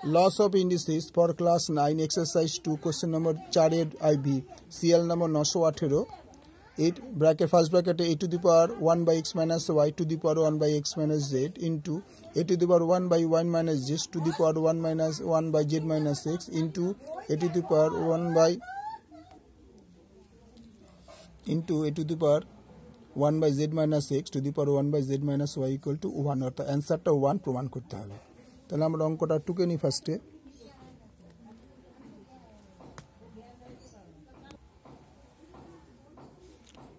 Loss of indices for class 9 exercise 2 question number 4 এর IB CL number 918 8 bracket first bracket a to the power 1 by x minus y to the power 1 by x minus z into a to the power 1 by y minus z to the power 1 minus 1 by z minus x into a to the power 1 by into a to the power 1 by z minus x to the power 1 by z minus y equal to 1 অর্থাৎ অ্যানসারটা 1 প্রমাণ করতে হবে। তাহলে আমরা অঙ্কটা টুকে নি ফার্স্টে।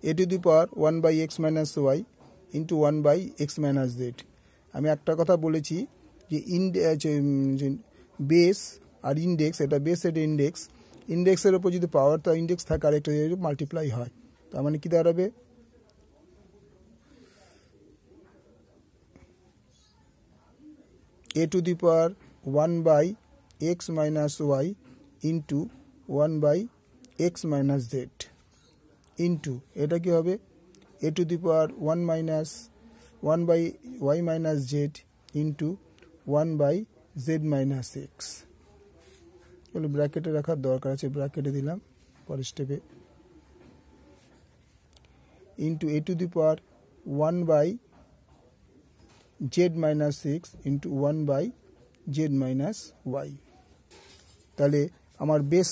a to the power 1 by x minus y into 1 by x minus z। আমি একটা কথা বলেছি যে বেস আর ইন্ডেক্স, এটা বেস এটা ইন্ডেক্স, ইন্ডেক্সের উপর যদি পাওয়ার তো ইন্ডেক্স থাকে আর একটা মাল্টিপ্লাই হয়, তার মানে কি দাঁড়াবে a to the power 1 by x minus y into 1 by x minus z into এটা কি হবে a to the power 1 minus 1 by y minus z into 1 by z minus x। তাহলে ব্র্যাকেটে রাখার দরকার আছে, ব্র্যাকেটে দিলাম পরের স্টেপে into a to the power 1 by z minus 6 into 1 by z minus y। তাহলে আমার বেস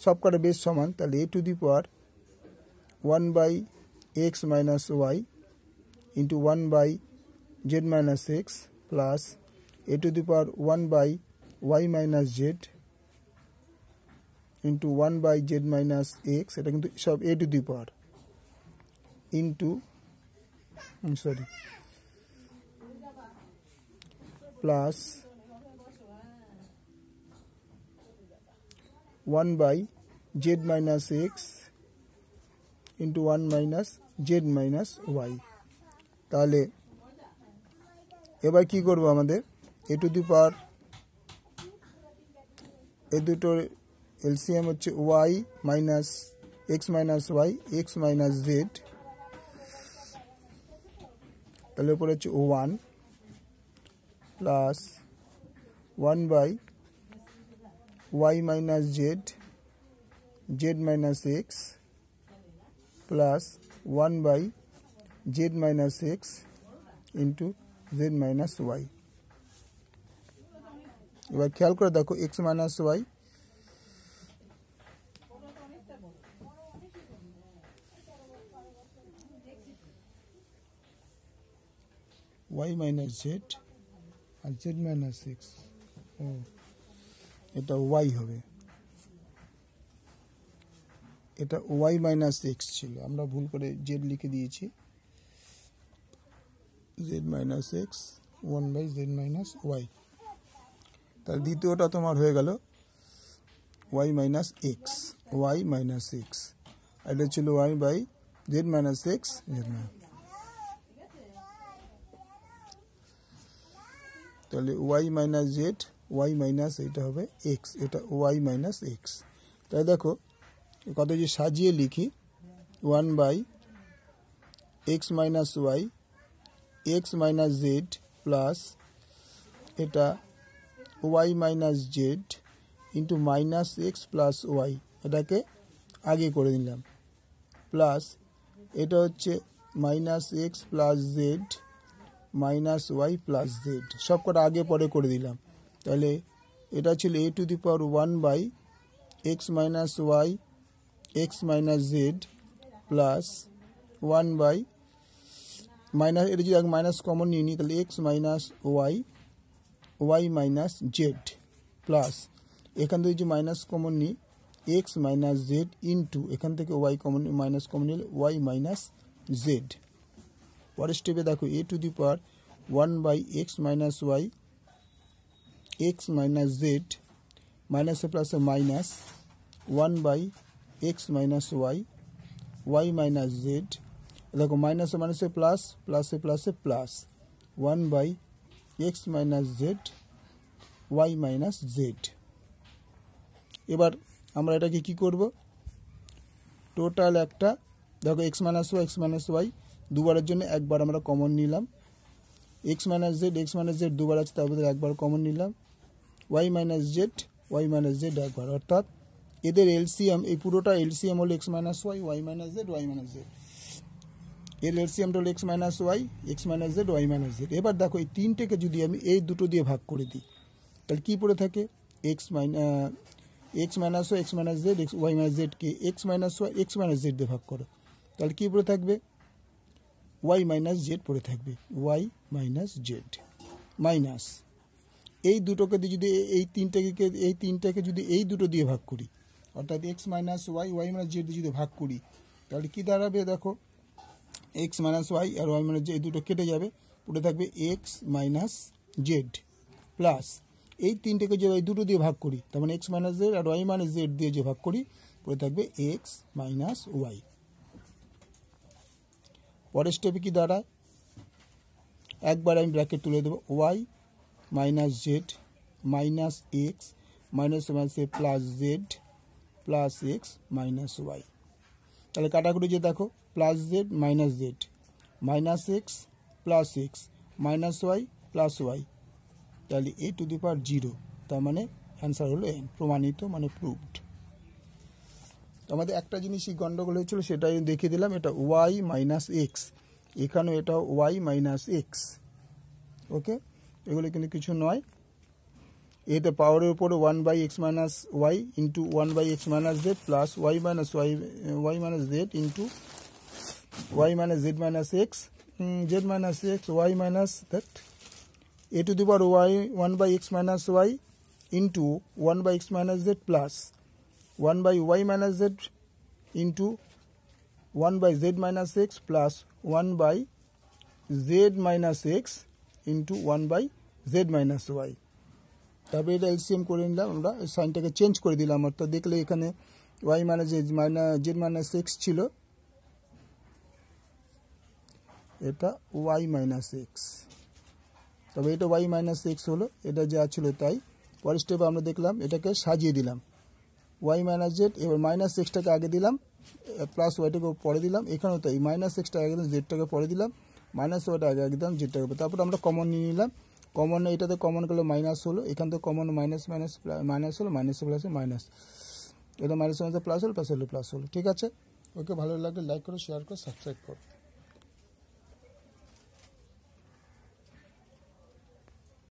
সবকটা বেস সমান, তাহলে a to the power 1 by x minus y into 1 by z minus 6 plus a to the power 1 by y minus z into 1 by z minus x, এটা কিন্তু সব a to the power into plus 1 by z minus x into 1 minus z minus y। তাহলে এবার কি করব, আমাদের a to the power এই দুটোর এলসিএম হচ্ছে y minus x minus y x minus z, তাহলে উপরে হচ্ছে 1 plus 1 by y minus z z minus x plus 1 by z minus x into z minus y। এবার খেয়াল করে দেখো x minus y y minus z আর z minus x, এটা y হবে, এটা y minus x ছিল, আমরা ভুল করে z লিখে দিয়েছি, z minus x 1 by z minus y। তাহলে দ্বিতীয়টা তোমার হয়ে গেল y minus x, y minus x, এটা ছিল y by z minus x z minus। তাহলে y minus z y minus এটা হবে x, এটা y minus x। তাই দেখো কত যে সাজিয়ে লিখি 1 by x minus y x minus z plus এটা y minus z into minus x plus y, এটাকে আগে করে দিলাম, প্লাস এটা হচ্ছে minus x plus z minus y plus z, সবকটা আগে পরে করে দিলাম। তাহলে এটা ছিল a to the power 1 by x minus y x minus z plus 1 by minus, এটা যদি মাইনাস কমন নিয়ে নিই তাহলে x minus y y minus z plus এখান থেকে যদি মাইনাস কমন নিই x minus z ইন্টু এখান থেকে y কমন মাইনাস কমন নিলে y minus z। পরের স্টেপে দেখো a to the power 1 by x minus y x minus z minus plus minus 1 by x minus y y minus z, দেখো মাইনাসে মাইনাসে plus প্লাসে প্লাসে plus 1 by x minus z y minus z। এবার আমরা এটাকে কি করব, টোটাল একটা দেখো x minus y দুবারের জন্য একবার আমরা কমন নিলাম, x minus z দুবার আছে তার ভিতরে একবার কমন নিলাম, ওয়াই মাইনাস জেড একবার, অর্থাৎ এদের এলসিএম, এই পুরোটা এলসিএম হলো x minus y minus z, এর এলসিএমটা হলো x minus Z, Y minus z. এবার দেখো এই তিনটেকে যদি আমি এই দুটো দিয়ে ভাগ করে দিই, তাহলে কী পড়ে থাকে? X minus Z, Y minus জেডকে এক্স মাইনাস জেড দিয়ে ভাগ করো, তাহলে কী পড়ে থাকবে? ওয়াই মাইনাস জেড পড়ে থাকবে, ওয়াই মাইনাস জেড মাইনাস এই দুটোকে দিয়ে যদি এই তিনটাকে যদি এই দুটো দিয়ে ভাগ করি, অর্থাৎ x minus y minus Z দিয়ে যদি ভাগ করি, তাহলে কী দাঁড়াবে? দেখো এক্স মাইনাস ওয়াই আর ওয়াই মাইনাস জেড, এই দুটো কেটে যাবে, পড়ে থাকবে এক্স মাইনাস জেড প্লাস এই তিনটেকে যে এই দুটো দিয়ে ভাগ করি, তার মানে এক্স মাইনাস জেড আর ওয়াই মাইনাস জেড দিয়ে যে ভাগ করি, পড়ে থাকবে এক্স মাইনাস ওয়াই। পরের স্টেপে কী দাঁড়ায়? একবার আমি ব্র্যাকেট তুলে দেবো, y minus z minus x minus plus z plus x minus y. তাহলে কাটাকুটি যে দেখো, plus z minus x plus x minus y plus y, তাহলে এ টু দি পাওয়ার 0, তার মানে অ্যান্সার হলো এন, প্রমাণিত মানে প্রুভড। তো আমাদের একটা জিনিসই গন্ডগোল হয়েছিল, সেটাই দেখিয়ে দিলাম। এটা ওয়াই মাইনাস এক্স, এখানেও এটা ওয়াই মাইনাস এক্স, ওকে, এগুলো কিন্তু কিছু নয়। এতে পাওয়ারের উপরে 1/x minus y into 1/x minus z plus y minus z into y minus z minus x y minus that a to the power y 1/x minus y into 1/x minus z plus 1/y minus z into 1/z minus x plus 1/z minus x into 1/z minus y. তারপরে এটা LCM করে নিলাম, আমরা সাইনটাকে change করে দিলাম, অর্থাৎ দেখলে এখানে y minus z minus x ছিল, এটা ওয়াই মাইনাস এক্স, তবে এটা ওয়াই মাইনাস এক্স হলো, এটা যা ছিল তাই। পরের স্টেপে আমরা দেখলাম এটাকে সাজিয়ে দিলাম, ওয়াই মাইনাস জেড, এবার মাইনাস এক্সটাকে আগে দিলাম, প্লাস ওয়াইটাকে পরে দিলাম, এখানেও তাই মাইনাস এক্সটা আগে দিলাম, জেডটাকে পরে দিলাম, মাইনাস ওয়াইটা আগে দিলাম, জেডটাকে, তারপর আমরা কমন নিয়ে নিলাম, কমন এটাতে কমন গেলে মাইনাস হলো, এখান থেকে কমন মাইনাস হলো, মাইনাস প্লাসে মাইনাস, এটা মাইনাস প্লাস হলো, প্লাস হলো। ঠিক আছে, ওকে, ভালো লাগলে লাইক করো, শেয়ার করো, সাবস্ক্রাইব করো।